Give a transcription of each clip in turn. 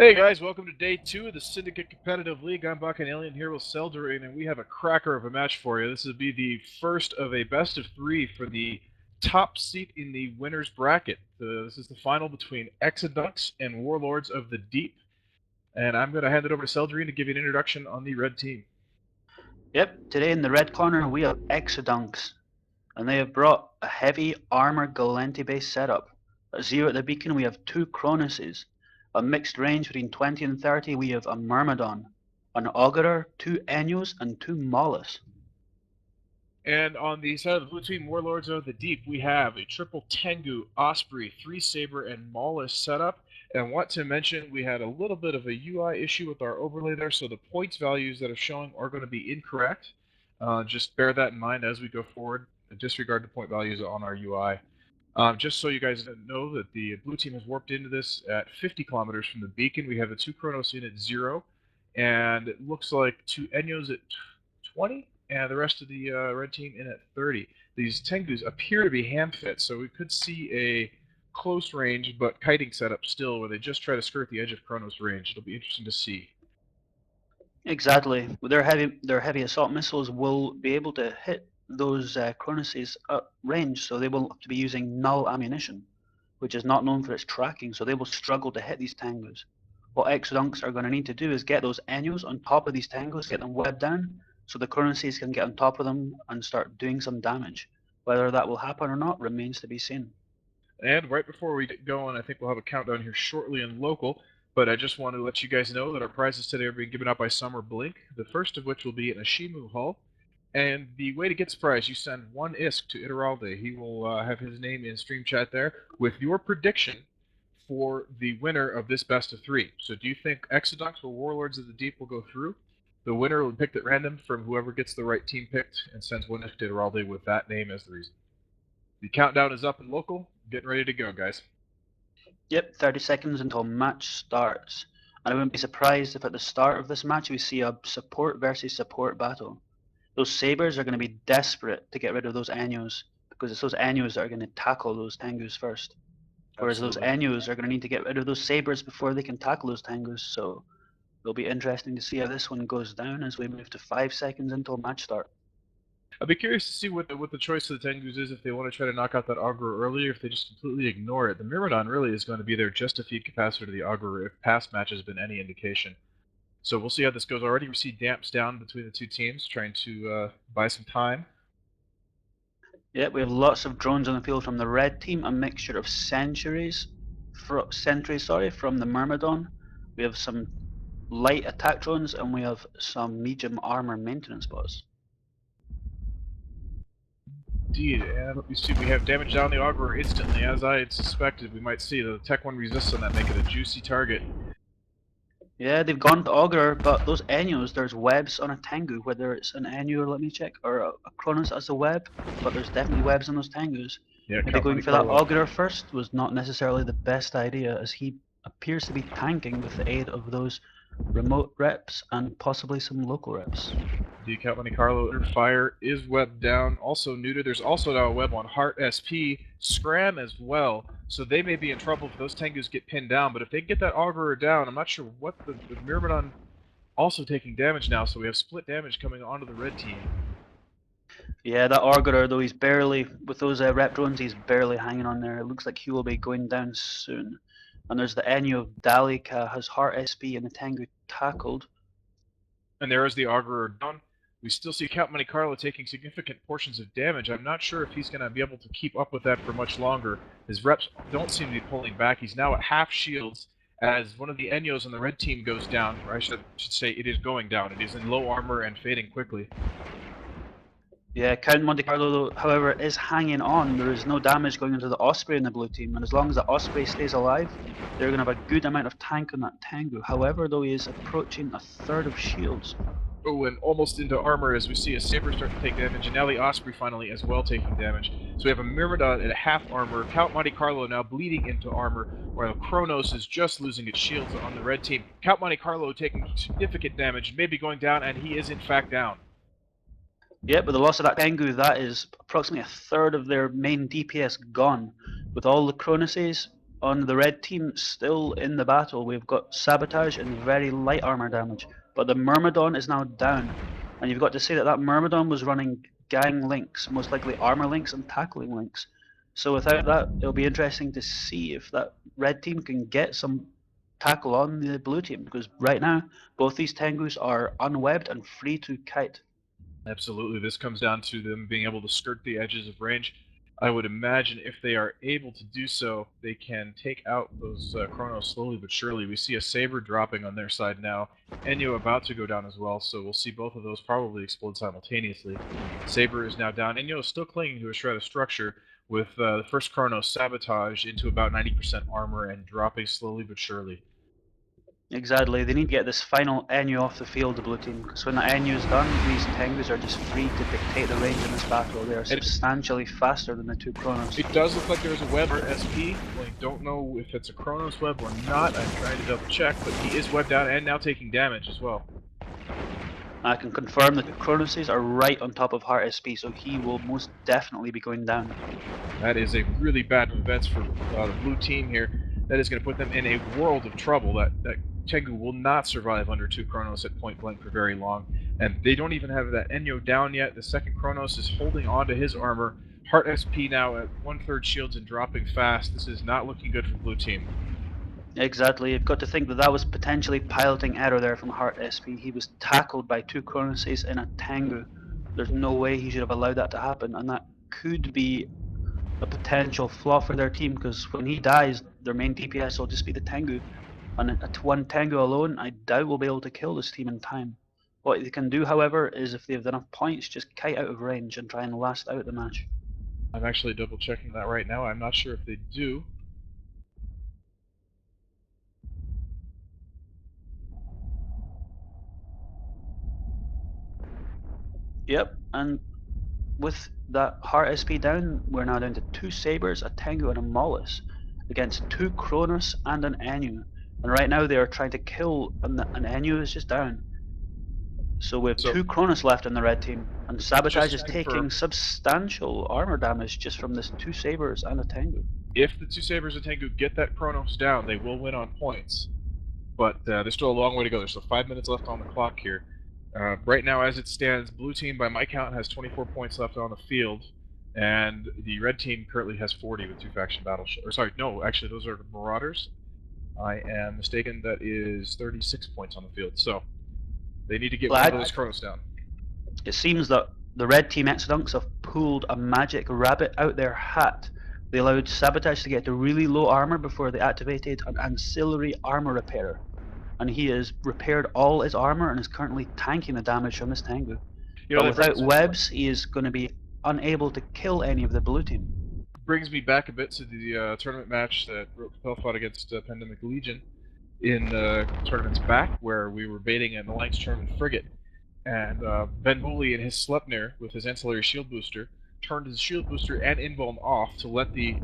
Hey guys, welcome to day 2 of the Syndicate Competitive League. I'm Buck and Alien here with Selderain, and we have a cracker of a match for you. This will be the first of a best of 3 for the top seat in the winner's bracket. This is the final between Exodunks and Warlords of the Deep. And I'm going to hand it over to Selderain to give you an introduction on the red team. Yep, today in the red corner we have Exodunks, and they have brought a heavy armor Galenti based setup. At 0 at the beacon we have 2 Cronoses. A mixed range between 20 and 30 we have a Myrmidon, an Augurer, 2 Enyos, and 2 Mollis. And on the side of the blue team, Warlords of the Deep, we have a triple Tengu, Osprey, 3 Saber, and Mollis setup. And I want to mention we had a little bit of a UI issue with our overlay there, so the points values that are showing are going to be incorrect. Just bear that in mind as we go forward. Disregard the point values on our UI. Just so you guys know that the blue team has warped into this at 50 kilometers from the beacon. We have the 2 Chronos in at 0, and it looks like 2 Enyos at 20, and the rest of the red team in at 30. These Tengus appear to be hand-fit, so we could see a close range but kiting setup still, where they just try to skirt the edge of Chronos range. It'll be interesting to see. Exactly. Their heavy assault missiles will be able to hit those Cronoses at range, so they will have to be using null ammunition, which is not known for its tracking, so they will struggle to hit these Tengus. What Exodunks are going to need to do is get those Enyos on top of these Tengus, get them webbed down, so the Cronoses can get on top of them and start doing some damage. Whether that will happen or not remains to be seen. And right before we get going, I think we'll have a countdown here shortly in local, but I just want to let you guys know that our prizes today are being given out by Summer Blink, the first of which will be an Ashimu Hull. And the way to get the prize, you send 1 ISK to Iteralde. He will have his name in stream chat there with your prediction for the winner of this best of 3. So do you think Exodunks or Warlords of the Deep will go through? The winner will be picked at random from whoever gets the right team picked and sends 1 ISK to Iteralde with that name as the reason. The countdown is up in local. Getting ready to go, guys. Yep, 30 seconds until match starts. And I wouldn't be surprised if at the start of this match we see a support versus support battle. Those Sabres are going to be desperate to get rid of those Enyos, because it's those Enyos that are going to tackle those Tengus first. Whereas Absolutely. those Enyos are going to need to get rid of those Sabres before they can tackle those Tengus, so it'll be interesting to see how this one goes down as we move to 5 seconds until match start. I'd be curious to see what the choice of the Tengus is, if they want to try to knock out that Augurer early, or if they just completely ignore it. The Myrmidon really is going to be there just to feed capacitor to the Augurer, if past match has been any indication. So we'll see how this goes. Already we see damps down between the two teams, trying to buy some time. Yeah, we have lots of drones on the field from the red team, a mixture of sentries from the Myrmidon. We have some light attack drones, and we have some medium armor maintenance bots. Indeed, and let me see, we have damage down the Augurer instantly, as I had suspected. We might see the Tech 1 resists on that, make it a juicy target. Yeah, they've gone to Augurer, but those Enyos, there's webs on a Tengu, whether it's an Enyo, let me check, or a Kronos as a web, but there's definitely webs on those Tengus. Yeah, Maybe going for that Augurer first was not necessarily the best idea, as he appears to be tanking with the aid of those remote reps and possibly some local reps. The Count Monte Carlo fire is webbed down, also neutered. There's also now a web on Heart SP, Scram as well, so they may be in trouble if those Tengus get pinned down, but if they get that Augurer down, I'm not sure what the Myrmidon also taking damage now, so we have split damage coming onto the red team. Yeah, that Augurer, though, he's barely, with those rep drones, he's barely hanging on there. It looks like he will be going down soon. And there's the Enyo of Dalika, has Heart SP and the Tengu tackled. And there is the Augurer down. We still see Count Monte Carlo taking significant portions of damage. I'm not sure if he's going to be able to keep up with that for much longer. His reps don't seem to be pulling back. He's now at half shields as one of the Enyos on the red team goes down, or I should say it is going down. It is in low armor and fading quickly. Yeah, Count Monte Carlo, though, however, is hanging on. There is no damage going into the Osprey in the blue team, and as long as the Osprey stays alive, they're going to have a good amount of tank on that Tengu. However, though, he is approaching a third of shields. Oh, and almost into armor as we see a Saber start to take damage, and now the Osprey finally as well taking damage. So we have a Myrmidon at half armor, Count Monte Carlo now bleeding into armor, while Kronos is just losing its shields on the red team. Count Monte Carlo taking significant damage, maybe going down, and he is in fact down. Yeah, with the loss of that Tengu, that is approximately a third of their main DPS gone. With all the Cronoses, on the red team, still in the battle, we've got sabotage and very light armor damage. But the Myrmidon is now down. And you've got to say that that Myrmidon was running gang links, most likely armor links and tackling links. So without that, it'll be interesting to see if that red team can get some tackle on the blue team. Because right now, both these Tengus are unwebbed and free to kite. Absolutely. This comes down to them being able to skirt the edges of range. I would imagine if they are able to do so, they can take out those Chronos slowly but surely. We see a Saber dropping on their side now. Enyo about to go down as well, so we'll see both of those probably explode simultaneously. Saber is now down. Enyo is still clinging to a shred of structure, with the first Chronos sabotaged into about 90% armor and dropping slowly but surely. Exactly, they need to get this final Enyu off the field, the blue team, because when the Enyu is done, these Tengus are just free to dictate the range in this battle. They are substantially faster than the two Chronos. It does look like there's a web or SP. I don't know if it's a Chronos web or not. I'm trying to double check, but he is webbed down and now taking damage as well. I can confirm that the Chronoses are right on top of Heart SP, so he will most definitely be going down. That is a really bad events for the blue team here. That is going to put them in a world of trouble. That Tengu will not survive under two Chronos at point blank for very long. And they don't even have that Enyo down yet. The second Chronos is holding on to his armor. Heart SP now at 1/3 shields and dropping fast. This is not looking good for blue team. Exactly, you've got to think that that was potentially piloting error there from Heart SP. He was tackled by two Chronoses in a Tengu. There's no way he should have allowed that to happen, and that could be a potential flaw for their team, because when he dies, their main DPS will just be the Tengu. And at one Tengu alone, I doubt we'll be able to kill this team in time. What they can do, however, is if they have enough points, just kite out of range and try and last out the match. I'm actually double checking that right now. I'm not sure if they do. Yep, and with that Heart SP down, we're now down to two Sabres, a Tengu and a Mollis, against two Kronos and an Enyu. And right now they are trying to kill an Enyu is just down. So we have two Kronos left in the red team, and Sabotage is taking substantial armor damage just from this two Sabres and a Tengu. If the two Sabres and Tengu get that Kronos down, they will win on points. But there's still a long way to go. There's still 5 minutes left on the clock here. Right now, as it stands, blue team, by my count, has 24 points left on the field, and the red team currently has 40 with two faction battleships. Or sorry, no, actually, those are Marauders. I am mistaken. That is 36 points on the field. So they need to get one of those Kronos down. It seems that the red team Exodunks have pulled a magic rabbit out their hat. They allowed Sabotage to get to really low armor before they activated an ancillary armor repairer. And he has repaired all his armor and is currently tanking the damage from this Tengu. But without webs, he is going to be unable to kill any of the blue team. Brings me back a bit to the tournament match that Rote Capel fought against Pandemic Legion in the tournaments back, where we were baiting an Alliance tournament frigate. And Ben Woolley and his Sleipnir, with his ancillary shield booster, turned his shield booster and invuln off to let the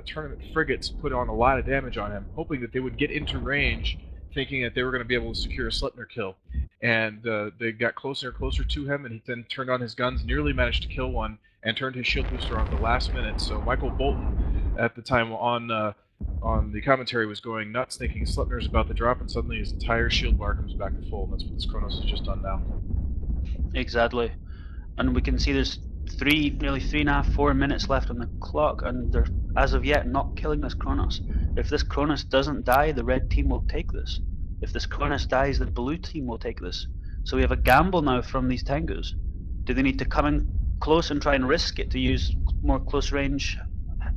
tournament frigates put on a lot of damage on him, hoping that they would get into range, thinking that they were going to be able to secure a Sleipnir kill. And they got closer and closer to him, and he then turned on his guns, nearly managed to kill one, and turned his shield booster on at the last minute. So Michael Bolton, at the time on the commentary, was going nuts, thinking Sleipnir's about to drop, and suddenly his entire shield bar comes back to full, and that's what this Kronos has just done now. Exactly. And we can see there's nearly 3.5, 4 minutes left on the clock, and they're, as of yet, not killing this Kronos. If this Kronos doesn't die, the red team will take this. If this Kronos dies, the blue team will take this. So we have a gamble now from these Tengus. Do they need to come in close and try and risk it to use more close range,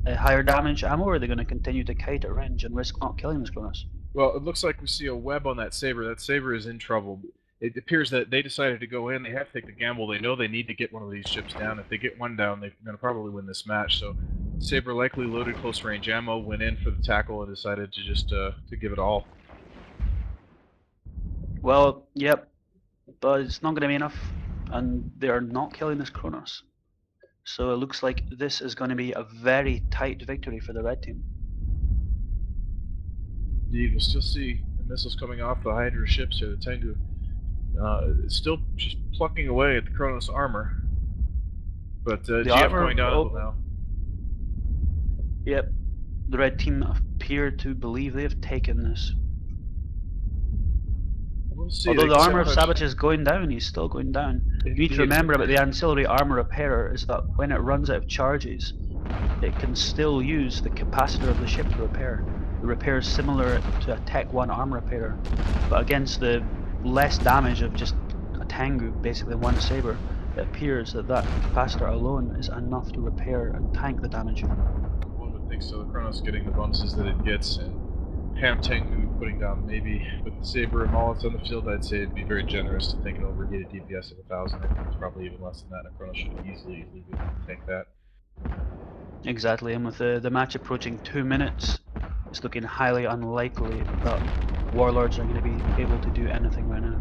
higher damage ammo, or are they going to continue to kite at range and risk not killing this Kronos? Well, it looks like we see a web on that Saber. That Saber is in trouble. It appears that they decided to go in. They have to take the gamble. They know they need to get one of these ships down. If they get one down, they're going to probably win this match. So Saber likely loaded close range ammo, went in for the tackle, and decided to just to give it all. Well, yep, but it's not going to be enough, and they are not killing this Kronos. So it looks like this is going to be a very tight victory for the red team. Indeed, we'll still see the missiles coming off the Hydra ships here, the Tengu. It's still just plucking away at the Kronos armor. But GF going down now. Yep. the red team appear to believe they have taken this. We'll see. Although They the just armor of haven't Savage is going down, he's still going down. You need to Indeed. remember about the ancillary armor repairer is that when it runs out of charges, it can still use the capacitor of the ship to repair. The repair is similar to a Tech 1 armor repairer, but against the less damage of just a Tengu, basically one saber, it appears that that capacitor alone is enough to repair and tank the damage. One would think so. The Chronos getting the bonuses that it gets, and Ham Tengu putting down maybe with the Saber and Mollets on the field, I'd say it'd be very generous to think an overheated DPS of 1,000. I think it's probably even less than that, and a Chronos should easily be able to tank that. Exactly, and with the match approaching 2 minutes, it's looking highly unlikely that Warlords are going to be able to do anything right now.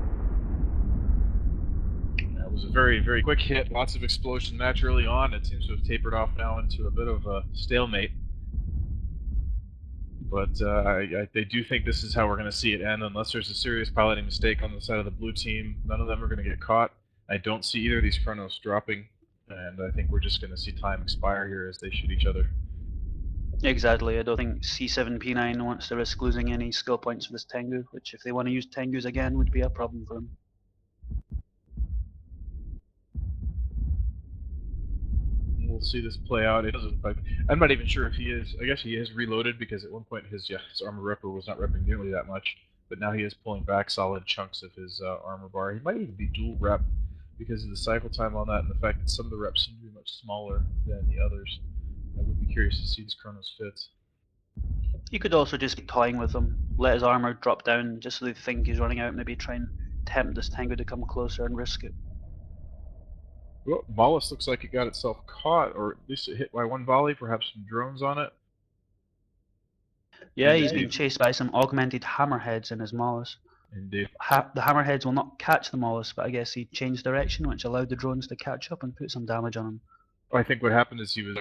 That was a very, very quick hit. Lots of explosion match early on. It seems to have tapered off now into a bit of a stalemate. But they do think this is how we're going to see it end, unless there's a serious piloting mistake on the side of the blue team. None of them are going to get caught. I don't see either of these Chronos dropping, and I think we're just going to see time expire here as they shoot each other. Exactly, I don't think C7P9 wants to risk losing any skill points for this Tengu, which if they want to use Tengus again would be a problem for them. We'll see this play out. It doesn't look like I'm not even sure if he is. I guess he is reloaded because at one point his armor repper was not repping nearly that much, but now he is pulling back solid chunks of his armor bar. He might even be dual rep because of the cycle time on that and the fact that some of the reps seem to be much smaller than the others. I would be curious to see this Chronos fit. He could also just be toying with them, let his armor drop down just so they think he's running out, maybe try and tempt this Tengu to come closer and risk it. Well, Mollis looks like it got itself caught, or at least it hit by one volley, perhaps some drones on it. Yeah, he's being chased by some augmented hammerheads in his Mollis. Indeed. The hammerheads will not catch the Mollis, but I guess he changed direction, which allowed the drones to catch up and put some damage on him. I think what happened is he was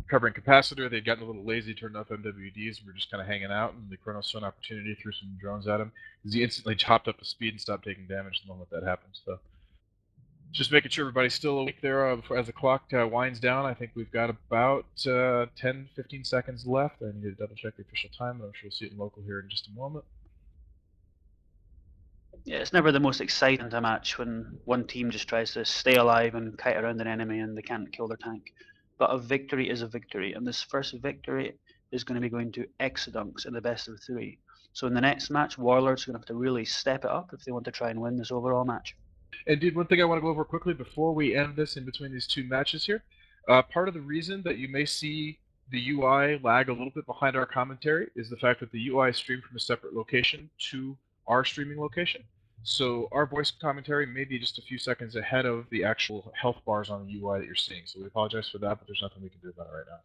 recovering capacitor. They'd gotten a little lazy, turned off MWDs, and were just kind of hanging out. And the Chronos saw an opportunity, threw some drones at him. He instantly chopped up to speed and stopped taking damage the moment that happened. So, just making sure everybody's still awake there as the clock winds down. I think we've got about 10, 15 seconds left. I need to double check the official time, but I'm sure we'll see it in local here in just a moment. Yeah, it's never the most exciting to match when one team just tries to stay alive and kite around an enemy and they can't kill their tank. But a victory is a victory, and this first victory is going to be going to Exodunks in the best of 3. So in the next match, Warlords are going to have to really step it up if they want to try and win this overall match. Indeed, one thing I want to go over quickly before we end this in between these two matches here. Part of the reason that you may see the UI lag a little bit behind our commentary is the fact that the UI is streamed from a separate location to our streaming location. So our voice commentary may be just a few seconds ahead of the actual health bars on the UI that you're seeing. So we apologize for that, but there's nothing we can do about it right now.